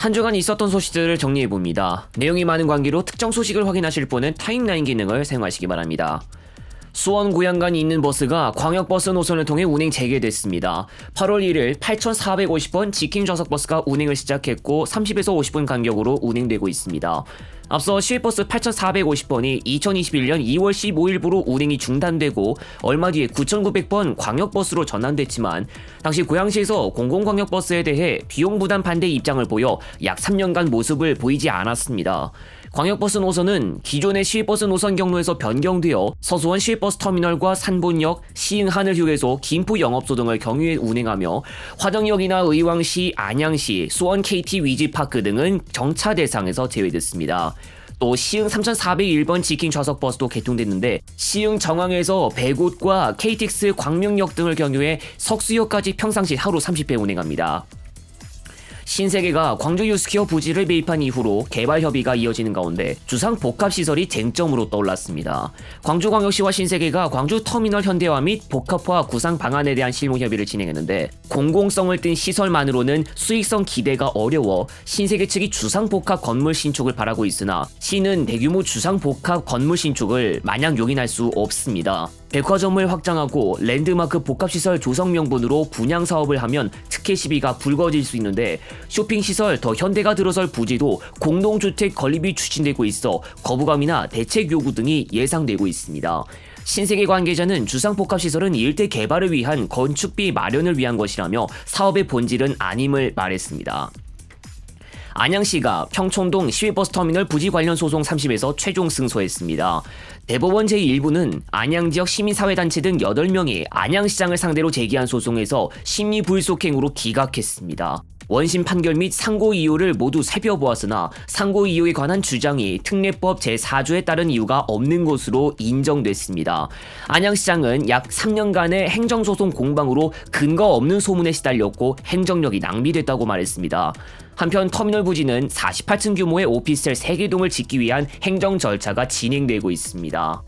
한 주간 있었던 소식들을 정리해봅니다. 내용이 많은 관계로 특정 소식을 확인하실 분은 타임라인 기능을 사용하시기 바랍니다. 수원 고양간이 있는 버스가 광역버스 노선을 통해 운행 재개됐습니다. 8월 1일 8,450번 직행 좌석버스가 운행을 시작했고 30에서 50분 간격으로 운행되고 있습니다. 앞서 시외버스 8,450번이 2021년 2월 15일부로 운행이 중단되고 얼마 뒤에 9,900번 광역버스로 전환됐지만 당시 고양시에서 공공광역버스에 대해 비용 부담 반대 입장을 보여 약 3년간 모습을 보이지 않았습니다. 광역버스 노선은 기존의 시외버스 노선 경로에서 변경되어 서수원 시외버스 터미널과 산본역, 시흥 하늘휴게소, 김포 영업소 등을 경유해 운행하며 화정역이나 의왕시, 안양시, 수원 KT 위즈파크 등은 정차 대상에서 제외됐습니다. 또 시흥 3401번 직행 좌석버스도 개통됐는데 시흥 정항에서 백옷과 KTX 광명역 등을 경유해 석수역까지 평상시 하루 30회 운행합니다. 신세계가 광주 유스케어 부지를 매입한 이후로 개발 협의가 이어지는 가운데 주상 복합시설이 쟁점으로 떠올랐습니다. 광주광역시와 신세계가 광주 터미널 현대화 및 복합화 구상 방안에 대한 실무 협의를 진행했는데 공공성을 띤 시설만으로는 수익성 기대가 어려워 신세계 측이 주상 복합 건물 신축을 바라고 있으나 시는 대규모 주상 복합 건물 신축을 마냥 용인할 수 없습니다. 백화점을 확장하고 랜드마크 복합시설 조성 명분으로 분양 사업을 하면 특혜 시비가 불거질 수 있는데 쇼핑시설 더 현대가 들어설 부지도 공동주택 건립이 추진되고 있어 거부감이나 대책 요구 등이 예상되고 있습니다. 신세계 관계자는 주상복합시설은 일대 개발을 위한 건축비 마련을 위한 것이라며 사업의 본질은 아님을 말했습니다. 안양시가 평촌동 시외버스 터미널 부지 관련 소송 30에서 최종 승소했습니다. 대법원 제1부는 안양지역 시민사회단체 등 8명이 안양시장을 상대로 제기한 소송에서 심리 불속행으로 기각했습니다. 원심 판결 및 상고 이유를 모두 살펴보았으나 상고 이유에 관한 주장이 특례법 제4조에 따른 이유가 없는 것으로 인정됐습니다. 안양시장은 약 3년간의 행정소송 공방으로 근거 없는 소문에 시달렸고 행정력이 낭비됐다고 말했습니다. 한편 터미널 부지는 48층 규모의 오피스텔 3개 동을 짓기 위한 행정 절차가 진행되고 있습니다.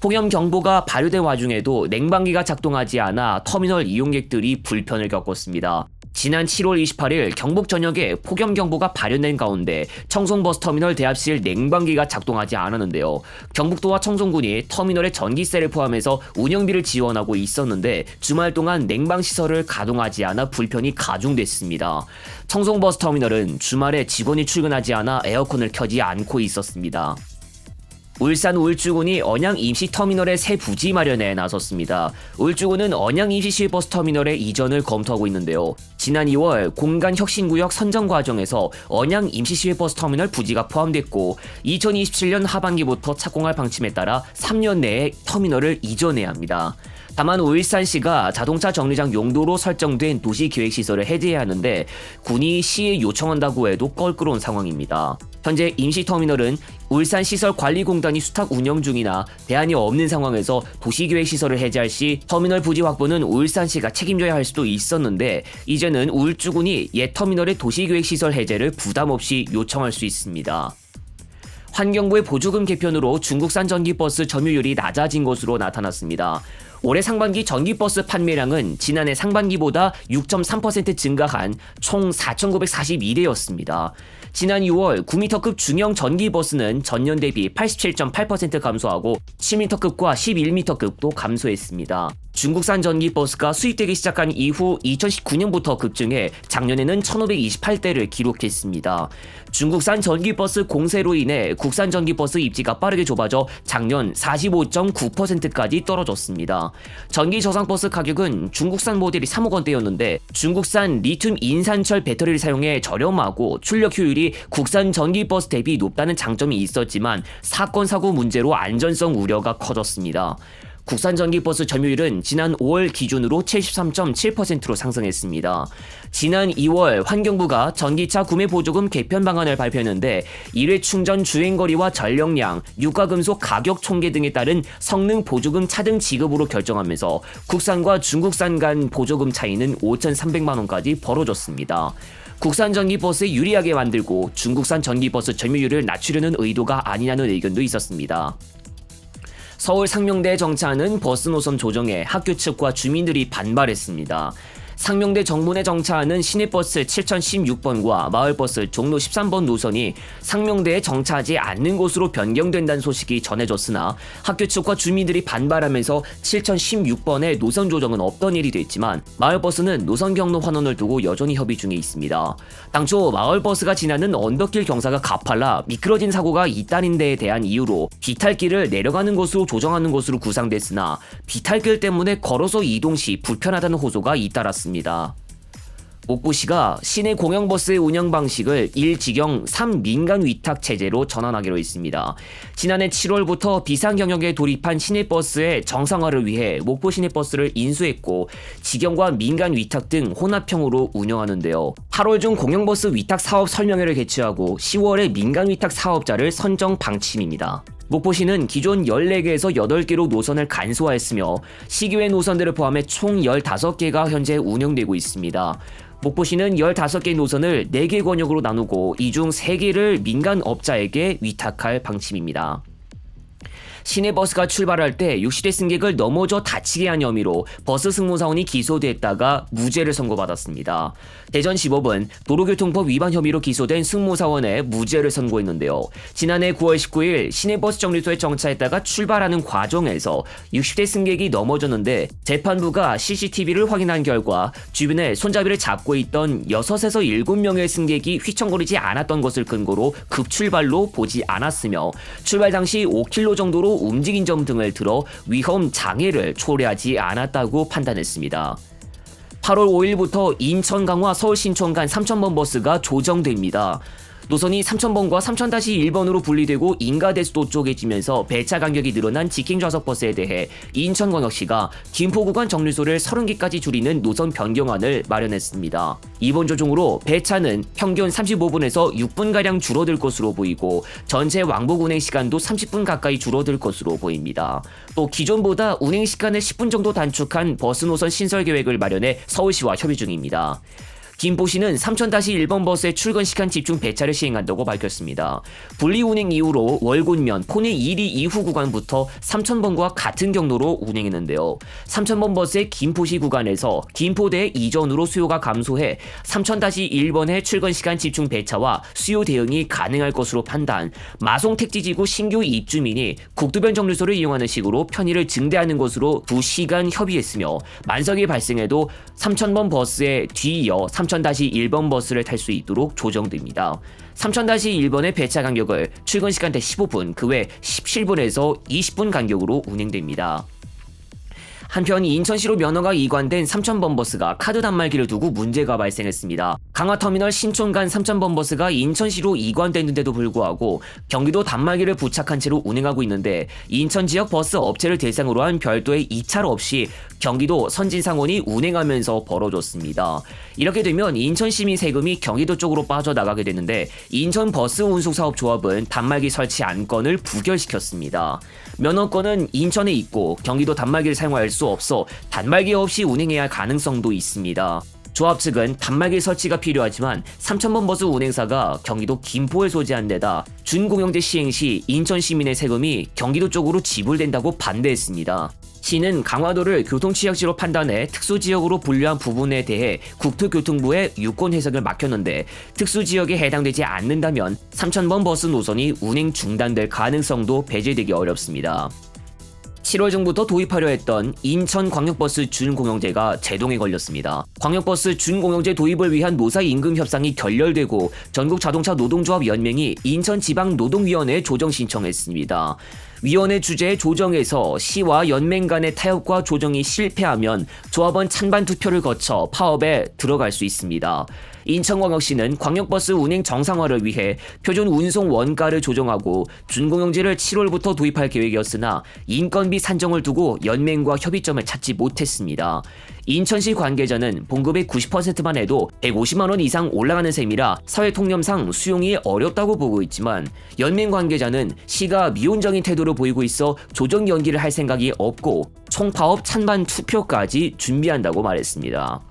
폭염경보가 발효된 와중에도 냉방기가 작동하지 않아 터미널 이용객들이 불편을 겪었습니다. 지난 7월 28일 경북 전역에 폭염경보가 발효된 가운데 청송버스터미널 대합실 냉방기가 작동하지 않았는데요. 경북도와 청송군이 터미널에 전기세를 포함해서 운영비를 지원하고 있었는데 주말 동안 냉방시설을 가동하지 않아 불편이 가중됐습니다. 청송버스터미널은 주말에 직원이 출근하지 않아 에어컨을 켜지 않고 있었습니다. 울산 울주군이 언양 임시터미널의 새 부지 마련에 나섰습니다. 울주군은 언양 임시시외버스터미널의 이전을 검토하고 있는데요. 지난 2월 공간혁신구역 선정 과정에서 언양 임시시외버스터미널 부지가 포함됐고 2027년 하반기부터 착공할 방침에 따라 3년 내에 터미널을 이전해야 합니다. 다만 울산시가 자동차 정류장 용도로 설정된 도시계획시설을 해제해야 하는데 군이 시에 요청한다고 해도 껄끄러운 상황입니다. 현재 임시터미널은 울산시설관리공단이 수탁 운영 중이나 대안이 없는 상황에서 도시계획시설을 해제할 시 터미널 부지 확보는 울산시가 책임져야 할 수도 있었는데 이제는 울주군이 옛 터미널의 도시계획시설 해제를 부담 없이 요청할 수 있습니다. 환경부의 보조금 개편으로 중국산 전기버스 점유율이 낮아진 것으로 나타났습니다. 올해 상반기 전기버스 판매량은 지난해 상반기보다 6.3% 증가한 총 4,942대였습니다. 지난 6월 9m급 중형 전기버스는 전년 대비 87.8% 감소하고 10m급과 11m급도 감소했습니다. 중국산 전기버스가 수입되기 시작한 이후 2019년부터 급증해 작년에는 1,528대를 기록했습니다. 중국산 전기버스 공세로 인해 국산 전기버스 입지가 빠르게 좁아져 작년 45.9%까지 떨어졌습니다. 전기 저상버스 가격은 중국산 모델이 3억 원대였는데 중국산 리튬 인산철 배터리를 사용해 저렴하고 출력 효율이 국산 전기버스 대비 높다는 장점이 있었지만 사건 사고 문제로 안전성 우려가 커졌습니다. 국산 전기버스 점유율은 지난 5월 기준으로 73.7%로 상승했습니다. 지난 2월 환경부가 전기차 구매 보조금 개편 방안을 발표했는데 1회 충전 주행거리와 전력량, 유가금속 가격 총계 등에 따른 성능 보조금 차등 지급으로 결정하면서 국산과 중국산 간 보조금 차이는 5,300만 원까지 벌어졌습니다. 국산 전기버스에 유리하게 만들고 중국산 전기버스 점유율을 낮추려는 의도가 아니냐는 의견도 있었습니다. 서울 상명대에 정차하는 버스 노선 조정에 학교 측과 주민들이 반발했습니다. 상명대 정문에 정차하는 시내버스 7016번과 마을버스 종로 13번 노선이 상명대에 정차하지 않는 곳으로 변경된다는 소식이 전해졌으나 학교 측과 주민들이 반발하면서 7016번의 노선 조정은 없던 일이 됐지만 마을버스는 노선 경로 환원을 두고 여전히 협의 중에 있습니다. 당초 마을버스가 지나는 언덕길 경사가 가팔라 미끄러진 사고가 있다는 데에 대한 이유로 비탈길을 내려가는 곳으로 조정하는 것으로 구상됐으나 비탈길 때문에 걸어서 이동 시 불편하다는 호소가 잇따랐습니다. 목포시가 시내 공영버스의 운영 방식을 1직영 3민간 위탁 체제로 전환하기로 했습니다. 지난해 7월부터 비상경영에 돌입한 시내버스의 정상화를 위해 목포 시내버스를 인수했고 직영과 민간 위탁 등 혼합형으로 운영하는데요. 8월 중 공영버스 위탁 사업 설명회를 개최하고 10월에 민간 위탁 사업자를 선정 방침입니다. 목포시는 기존 14개에서 8개로 노선을 간소화했으며 시기외 노선들을 포함해 총 15개가 현재 운영되고 있습니다. 목포시는 15개 노선을 4개 권역으로 나누고 이 중 3개를 민간 업자에게 위탁할 방침입니다. 시내버스가 출발할 때 60대 승객을 넘어져 다치게 한 혐의로 버스 승무사원이 기소됐다가 무죄를 선고받았습니다. 대전지법은 도로교통법 위반 혐의로 기소된 승무사원에 무죄를 선고했는데요. 지난해 9월 19일 시내버스 정류소에 정차했다가 출발하는 과정에서 60대 승객이 넘어졌는데 재판부가 CCTV를 확인한 결과 주변에 손잡이를 잡고 있던 6에서 7명의 승객이 휘청거리지 않았던 것을 근거로 급출발로 보지 않았으며 출발 당시 5km 정도로 움직인 점 등을 들어 위험 장애를 초래하지 않았다고 판단했습니다. 8월 5일부터 인천 강화 서울 신촌 간 3000번 버스가 조정됩니다. 노선이 3000번과 3000-1번으로 분리되고 인가대수도 쪼개지면서 배차 간격이 늘어난 직행 좌석 버스에 대해 인천광역시가 김포 구간 정류소를 30개까지 줄이는 노선 변경안을 마련했습니다. 이번 조정으로 배차는 평균 35분에서 6분가량 줄어들 것으로 보이고 전체 왕복 운행 시간도 30분 가까이 줄어들 것으로 보입니다. 또 기존보다 운행 시간을 10분 정도 단축한 버스 노선 신설 계획을 마련해 서울시와 협의 중입니다. 김포시는 3000-1번 버스의 출근 시간 집중 배차를 시행한다고 밝혔습니다. 분리 운행 이후로 월곤면 포내 1위 이후 구간부터 3000번과 같은 경로로 운행했는데요. 3000번 버스의 김포시 구간에서 김포대 이전으로 수요가 감소해 3000-1번의 출근 시간 집중 배차와 수요 대응이 가능할 것으로 판단, 마송 택지지구 신규 입주민이 국도변 정류소를 이용하는 식으로 편의를 증대하는 것으로 2시간 협의했으며 만석이 발생해도 3000번 버스에 뒤이어 3000-1번 버스를 탈 수 있도록 조정됩니다. 3000-1번의 배차 간격을 출근 시간대 15분, 그 외 17분에서 20분 간격으로 운행됩니다. 한편 인천시로 면허가 이관된 3000번 버스가 카드 단말기를 두고 문제가 발생했습니다. 강화터미널 신촌 간 3000번 버스가 인천시로 이관됐는데도 불구하고 경기도 단말기를 부착한 채로 운행하고 있는데 인천 지역 버스 업체를 대상으로 한 별도의 입찰 없이 경기도 선진상원이 운행하면서 벌어졌습니다. 이렇게 되면 인천시민 세금이 경기도 쪽으로 빠져나가게 되는데 인천버스운송사업조합은 단말기 설치 안건을 부결시켰습니다. 면허권은 인천에 있고 경기도 단말기를 사용할 수 없어 단말기 없이 운행해야 할 가능성도 있습니다. 조합 측은 단말기 설치가 필요하지만 3000번 버스 운행사가 경기도 김포에 소재한 데다 준공영제 시행 시 인천 시민의 세금이 경기도 쪽으로 지불된다고 반대했습니다. 시는 강화도를 교통취약지로 판단해 특수지역으로 분류한 부분에 대해 국토교통부에 유권 해석을 맡겼는데 특수지역에 해당되지 않는다면 3000번 버스 노선이 운행 중단될 가능성도 배제되기 어렵습니다. 7월 중부터 도입하려 했던 인천광역버스 준공영제가 제동에 걸렸습니다. 광역버스 준공영제 도입을 위한 노사 임금 협상이 결렬되고 전국자동차 노동조합 연맹이 인천지방노동위원회에 조정 신청했습니다. 위원회 주재의 조정에서 시와 연맹 간의 타협과 조정이 실패하면 조합원 찬반 투표를 거쳐 파업에 들어갈 수 있습니다. 인천광역시는 광역버스 운행 정상화를 위해 표준 운송 원가를 조정하고 준공영제를 7월부터 도입할 계획이었으나 인건비 산정을 두고 연맹과 협의점을 찾지 못했습니다. 인천시 관계자는 봉급의 90%만 해도 150만 원 이상 올라가는 셈이라 사회 통념상 수용이 어렵다고 보고 있지만 연맹 관계자는 시가 미온적인 태도를 보이고 있어 조정 연기를 할 생각이 없고 총파업 찬반 투표까지 준비한다고 말했습니다.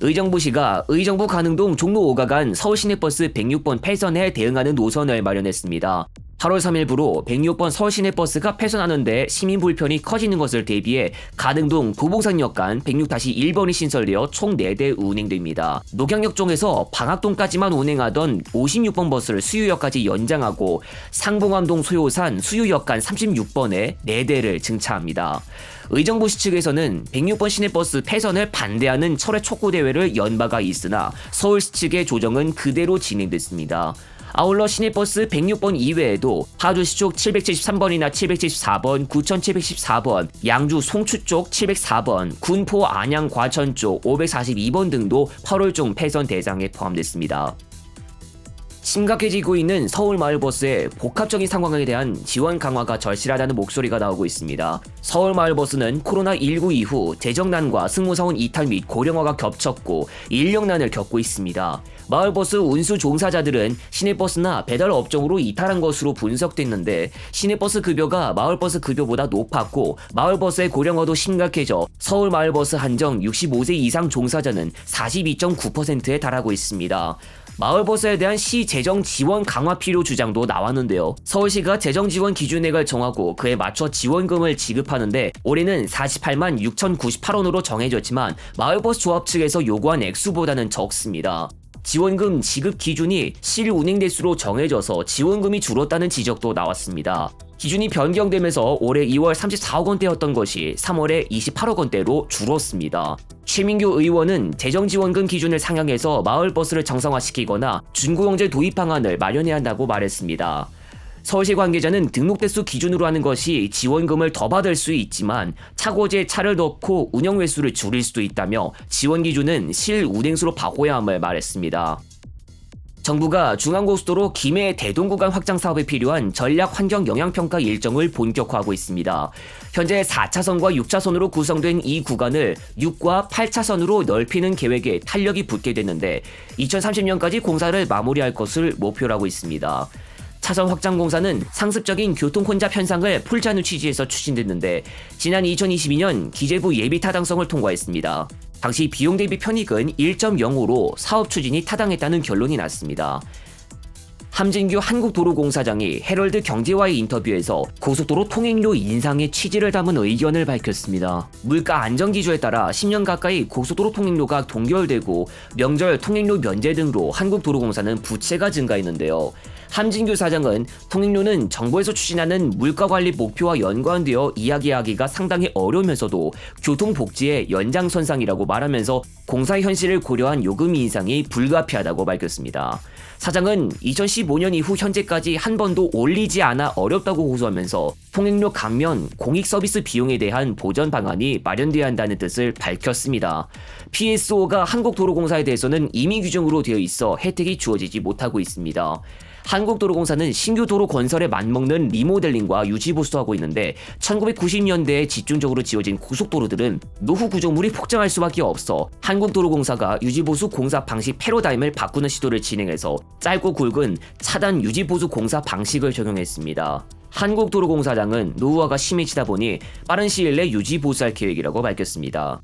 의정부시가 의정부 가능동 종로 5가 간 서울시내버스 106번 폐선에 대응하는 노선을 마련했습니다. 8월 3일부로 106번 서울 시내버스가 폐선하는데 시민 불편이 커지는 것을 대비해 가등동 도봉산역 간 106-1번이 신설되어 총 4대 운행됩니다. 녹양역 쪽에서 방학동까지만 운행하던 56번 버스를 수유역까지 연장하고 상봉암동 소요산 수유역 간 36번에 4대를 증차합니다. 의정부시 측에서는 106번 시내버스 폐선을 반대하는 철회 촉구대회를 연 바가 있으나 서울시 측의 조정은 그대로 진행됐습니다. 아울러 시내버스 106번 이외에도 파주시 쪽 773번이나 774번, 9714번, 양주 송추 쪽 704번, 군포 안양 과천 쪽 542번 등도 8월 중 폐선 대상에 포함됐습니다. 심각해지고 있는 서울 마을버스의 복합적인 상황에 대한 지원 강화가 절실하다는 목소리가 나오고 있습니다. 서울 마을버스는 코로나19 이후 재정난과 승무사원 이탈 및 고령화가 겹쳤고 인력난을 겪고 있습니다. 마을버스 운수 종사자들은 시내버스나 배달 업종으로 이탈한 것으로 분석됐는데 시내버스 급여가 마을버스 급여보다 높았고 마을버스의 고령화도 심각해져 서울 마을버스 한정 65세 이상 종사자는 42.9%에 달하고 있습니다. 마을버스에 대한 시 재정 지원 강화 필요 주장도 나왔는데요. 서울시가 재정 지원 기준액을 정하고 그에 맞춰 지원금을 지급하는데 올해는 48만 6,098원으로 정해졌지만 마을버스 조합 측에서 요구한 액수보다는 적습니다. 지원금 지급 기준이 실 운행 대수로 정해져서 지원금이 줄었다는 지적도 나왔습니다. 기준이 변경되면서 올해 2월 34억 원대였던 것이 3월에 28억 원대로 줄었습니다. 최민규 의원은 재정지원금 기준을 상향해서 마을버스를 정상화시키거나 준구형제 도입 방안을 마련해야 한다고 말했습니다. 서울시 관계자는 등록 대수 기준으로 하는 것이 지원금을 더 받을 수 있지만 차고지에 차를 넣고 운영 횟수를 줄일 수도 있다며 지원 기준은 실 운행수로 바꿔야 함을 말했습니다. 정부가 중앙고속도로 김해 대동 구간 확장 사업에 필요한 전략 환경 영향평가 일정을 본격화하고 있습니다. 현재 4차선과 6차선으로 구성된 이 구간을 6과 8차선으로 넓히는 계획에 탄력이 붙게 됐는데 2030년까지 공사를 마무리할 것을 목표로 하고 있습니다. 차선 확장 공사는 상습적인 교통 혼잡 현상을 풀자는 취지에서 추진됐는데 지난 2022년 기재부 예비 타당성을 통과했습니다. 당시 비용 대비 편익은 1.05로 사업 추진이 타당했다는 결론이 났습니다. 함진규 한국도로공사장이 헤럴드 경제와의 인터뷰에서 고속도로 통행료 인상의 취지를 담은 의견을 밝혔습니다. 물가 안정 기조에 따라 10년 가까이 고속도로 통행료가 동결되고 명절 통행료 면제 등으로 한국도로공사는 부채가 증가했는데요. 함진규 사장은 통행료는 정부에서 추진하는 물가관리 목표와 연관되어 이야기하기가 상당히 어려우면서도 교통복지의 연장선상이라고 말하면서 공사 현실을 고려한 요금 인상이 불가피하다고 밝혔습니다. 사장은 2015년 이후 현재까지 한 번도 올리지 않아 어렵다고 호소하면서 통행료 감면, 공익서비스 비용에 대한 보전 방안이 마련돼야 한다는 뜻을 밝혔습니다. PSO가 한국도로공사에 대해서는 임의 규정으로 되어 있어 혜택이 주어지지 못하고 있습니다. 한국도로공사는 신규 도로 건설에 맞먹는 리모델링과 유지 보수하고 있는데 1990년대에 집중적으로 지어진 고속도로들은 노후 구조물이 폭증할 수밖에 없어 한국도로공사가 유지보수 공사 방식 패러다임을 바꾸는 시도를 진행해서 짧고 굵은 차단 유지보수 공사 방식을 적용했습니다. 한국도로공사장은 노후화가 심해지다 보니 빠른 시일 내 유지보수할 계획이라고 밝혔습니다.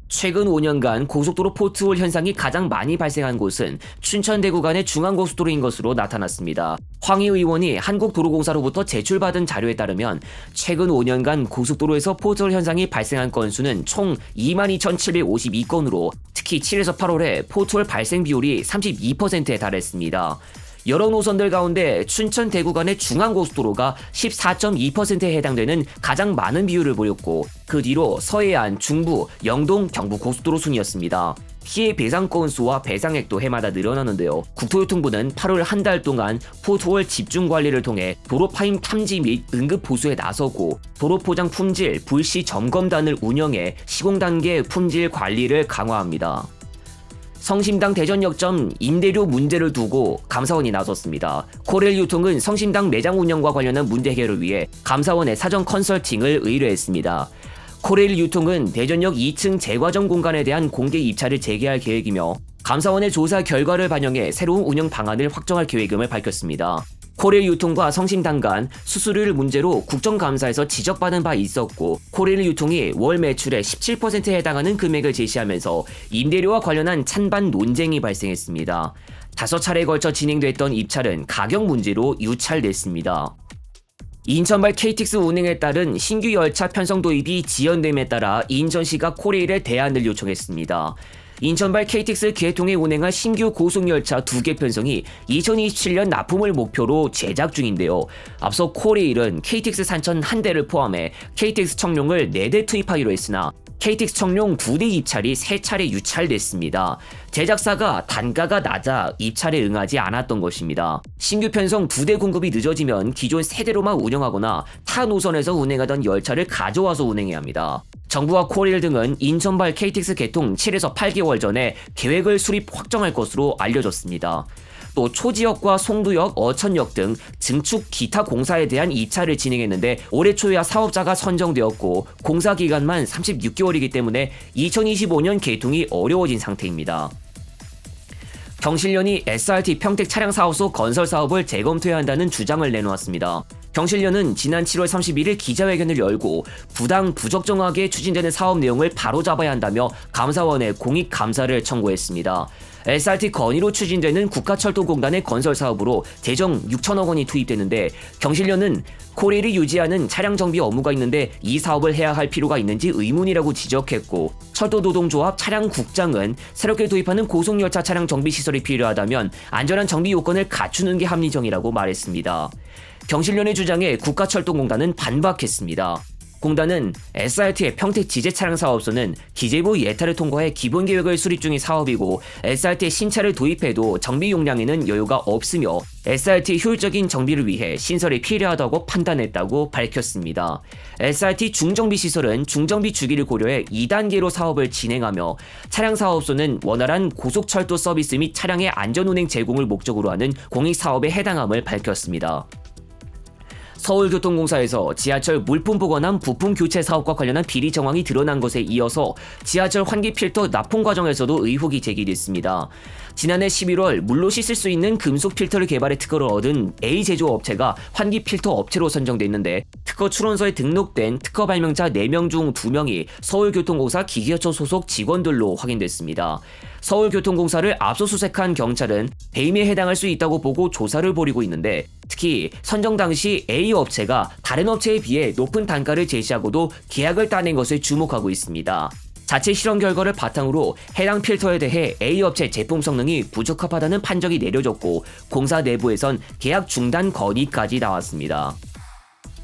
최근 5년간 고속도로 포트홀 현상이 가장 많이 발생한 곳은 춘천 대구 간의 중앙고속도로인 것으로 나타났습니다. 황희 의원이 한국도로공사로부터 제출받은 자료에 따르면 최근 5년간 고속도로에서 포트홀 현상이 발생한 건수는 총 22,752건으로 특히 7에서 8월에 포트홀 발생 비율이 32%에 달했습니다. 여러 노선들 가운데 춘천 대구 간의 중앙고속도로가 14.2%에 해당되는 가장 많은 비율을 보였고 그 뒤로 서해안, 중부, 영동, 경부 고속도로 순이었습니다. 피해 배상 건수와 배상액도 해마다 늘어나는데요. 국토교통부는 8월 한 달 동안 포트홀 집중 관리를 통해 도로 파임 탐지 및 응급 보수에 나서고 도로 포장 품질 불시 점검단을 운영해 시공 단계 품질 관리를 강화합니다. 성심당 대전역점 임대료 문제를 두고 감사원이 나섰습니다. 코렐유통은 성심당 매장 운영과 관련한 문제 해결을 위해 감사원에 사전 컨설팅을 의뢰했습니다. 코렐유통은 대전역 2층 재과정 공간에 대한 공개 입찰을 재개할 계획이며 감사원의 조사 결과를 반영해 새로운 운영 방안을 확정할 계획임을 밝혔습니다. 코렐유통과 성심당 간 수수료율 문제로 국정감사에서 지적받은 바 있었고 코렐유통이 월 매출의 17%에 해당하는 금액을 제시하면서 임대료와 관련한 찬반 논쟁이 발생했습니다. 5차례에 걸쳐 진행됐던 입찰은 가격 문제로 유찰됐습니다. 인천발 KTX 운행에 따른 신규 열차 편성 도입이 지연됨에 따라 인천시가 코레일에 대안을 요청했습니다. 인천발 KTX 개통에 운행할 신규 고속열차 2개 편성이 2027년 납품을 목표로 제작 중인데요. 앞서 코레일은 KTX 산천 1대를 포함해 KTX 청룡을 4대 투입하기로 했으나 KTX 청룡 2대 입찰이 3차례 유찰됐습니다. 제작사가 단가가 낮아 입찰에 응하지 않았던 것입니다. 신규 편성 2대 공급이 늦어지면 기존 3대로만 운영하거나 타 노선에서 운행하던 열차를 가져와서 운행해야 합니다. 정부와 코레일 등은 인천발 KTX 개통 7에서 8개월 전에 계획을 수립 확정할 것으로 알려졌습니다. 또 초지역과 송도역, 어천역 등 증축 기타 공사에 대한 입찰을 진행했는데 올해 초에야 사업자가 선정되었고 공사 기간만 36개월이기 때문에 2025년 개통이 어려워진 상태입니다. 경실련이 SRT 평택 차량 사업소 건설 사업을 재검토해야 한다는 주장을 내놓았습니다. 경실련은 지난 7월 31일 기자회견을 열고 부당 부적정하게 추진되는 사업 내용을 바로잡아야 한다며 감사원에 공익 감사를 청구했습니다. SRT 건의로 추진되는 국가철도공단의 건설 사업으로 재정 6천억 원이 투입되는데 경실련은 코레일이 유지하는 차량 정비 업무가 있는데 이 사업을 해야 할 필요가 있는지 의문이라고 지적했고 철도노동조합 차량국장은 새롭게 도입하는 고속열차 차량 정비 시설이 필요하다면 안전한 정비 요건을 갖추는 게 합리적이라고 말했습니다. 경실련의 주장에 국가철도공단은 반박했습니다. 공단은 SRT의 평택 지제 차량 사업소는 기재부 예타를 통과해 기본 계획을 수립 중인 사업이고 SRT의 신차를 도입해도 정비 용량에는 여유가 없으며 SRT의 효율적인 정비를 위해 신설이 필요하다고 판단했다고 밝혔습니다. SRT 중정비 시설은 중정비 주기를 고려해 2단계로 사업을 진행하며 차량 사업소는 원활한 고속철도 서비스 및 차량의 안전운행 제공을 목적으로 하는 공익사업에 해당함을 밝혔습니다. 서울교통공사에서 지하철 물품 보관함 부품 교체 사업과 관련한 비리 정황이 드러난 것에 이어서 지하철 환기 필터 납품 과정에서도 의혹이 제기됐습니다. 지난해 11월 물로 씻을 수 있는 금속 필터를 개발해 특허를 얻은 A 제조업체가 환기 필터 업체로 선정됐는데 특허 출원서에 등록된 특허 발명자 4명 중 2명이 서울교통공사 기계처 소속 직원들로 확인됐습니다. 서울교통공사를 압수수색한 경찰은 배임에 해당할 수 있다고 보고 조사를 벌이고 있는데 특히 선정 당시 A 업체가 다른 업체에 비해 높은 단가를 제시하고도 계약을 따낸 것에 주목하고 있습니다. 자체 실험 결과를 바탕으로 해당 필터에 대해 A 업체 제품 성능이 부적합하다는 판정이 내려졌고 공사 내부에선 계약 중단 건의까지 나왔습니다.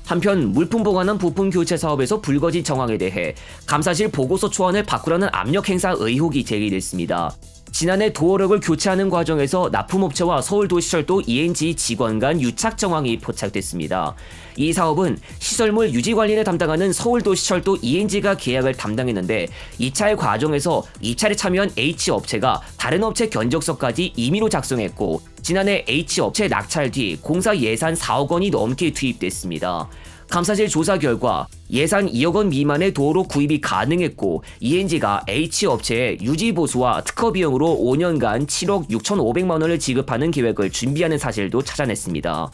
한편 물품 보관함 부품 교체 사업에서 불거진 정황에 대해 감사실 보고서 초안을 바꾸라는 압력 행사 의혹이 제기됐습니다. 지난해 도어력을 교체하는 과정에서 납품업체와 서울도시철도 ENG 직원 간 유착 정황이 포착됐습니다. 이 사업은 시설물 유지 관리를 담당하는 서울도시철도 ENG가 계약을 담당했는데 입찰 과정에서 입찰에 참여한 H업체가 다른 업체 견적서까지 임의로 작성했고 지난해 H업체 낙찰 뒤 공사 예산 4억 원이 넘게 투입됐습니다. 감사실 조사 결과 예산 2억 원 미만의 도로 구입이 가능했고 ENG가 H업체에 유지보수와 특허 비용으로 5년간 7억 6,500만 원을 지급하는 계획을 준비하는 사실도 찾아냈습니다.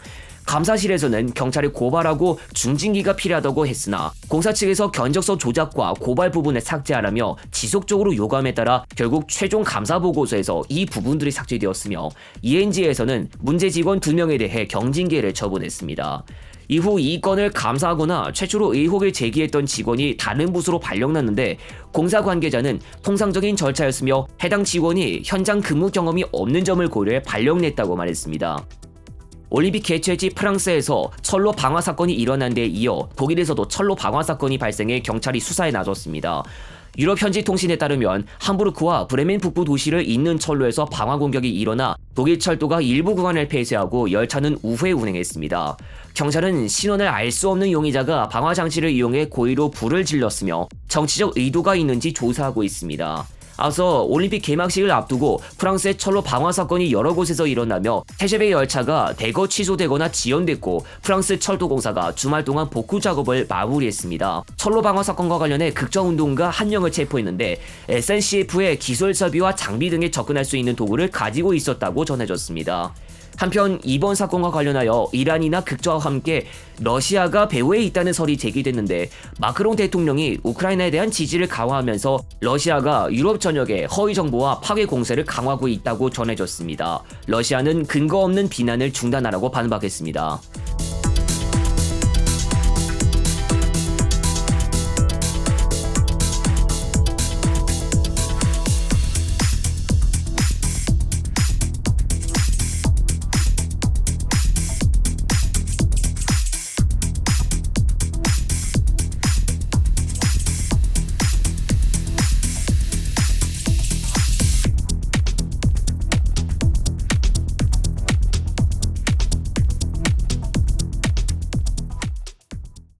감사실에서는 경찰에 고발하고 중징계가 필요하다고 했으나 공사 측에서 견적서 조작과 고발 부분을 삭제하라며 지속적으로 요구함에 따라 결국 최종 감사 보고서에서 이 부분들이 삭제되었으며 ENG에서는 문제 직원 2명에 대해 경징계를 처분했습니다. 이후 이 건을 감사하거나 최초로 의혹을 제기했던 직원이 다른 부서로 발령났는데 공사 관계자는 통상적인 절차였으며 해당 직원이 현장 근무 경험이 없는 점을 고려해 발령냈다고 말했습니다. 올림픽 개최지 프랑스에서 철로 방화 사건이 일어난 데 이어 독일에서도 철로 방화 사건이 발생해 경찰이 수사에 나섰습니다. 유럽 현지 통신에 따르면 함부르크와 브레멘 북부 도시를 잇는 철로에서 방화 공격이 일어나 독일 철도가 일부 구간을 폐쇄하고 열차는 우회 운행했습니다. 경찰은 신원을 알 수 없는 용의자가 방화 장치를 이용해 고의로 불을 질렀으며 정치적 의도가 있는지 조사하고 있습니다. 앞서 올림픽 개막식을 앞두고 프랑스의 철로 방화 사건이 여러 곳에서 일어나며 태셰베 열차가 대거 취소되거나 지연됐고 프랑스 철도공사가 주말 동안 복구 작업을 마무리했습니다. 철로 방화 사건과 관련해 극정운동가 1명을 체포했는데 SNCF의 기술설비와 장비 등에 접근할 수 있는 도구를 가지고 있었다고 전해졌습니다. 한편 이번 사건과 관련하여 이란이나 극좌와 함께 러시아가 배후에 있다는 설이 제기됐는데 마크롱 대통령이 우크라이나에 대한 지지를 강화하면서 러시아가 유럽 전역에 허위 정보와 파괴 공세를 강화하고 있다고 전해졌습니다. 러시아는 근거 없는 비난을 중단하라고 반박했습니다.